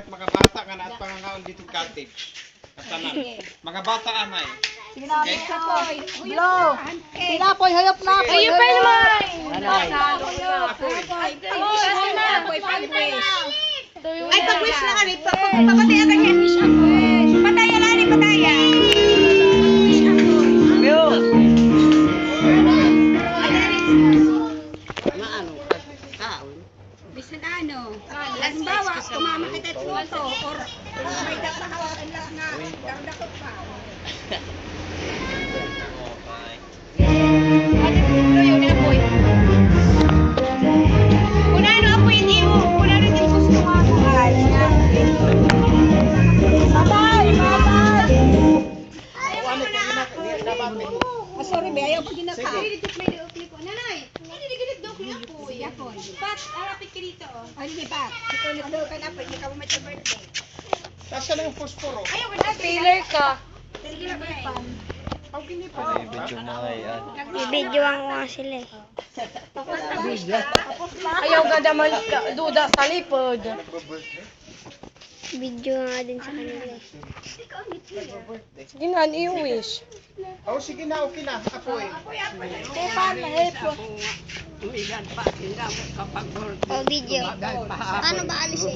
Makabata ka na at pangangaon dito cottage. Mga bata anay. Sige na, Blow. Pinapoy, hayop na. Ayun pa naman. Ay, pag-wish na kami. Papatay agad yan. Pataya lang, pataya. Bisan ano, halimbawa, tumama kita at luto, or may dakahawakan lang na, dardakot pa. Kung ano apoy hindi mo, kung ano hindi gusto mo ako. Patay! Patay! Sorry, be, ayaw pag ginaka. Nanay, hindi ganit daw kaya apoy. Pat, arapit ka dito. Ay, hindi pa. Ito ulit daw ka na apoy, hindi ka mo birthday. Nasaan na yung posporo? Ayaw ka na. Filler ka. Sige na ba eh. Bibidyoan ko nga sila eh. Ayaw ka naman duda sa lipod. Video nga din sa kanila eh. Sige na, i-wish. Oh, sige na, okay na. Apoy. O video. Paano ba alisin?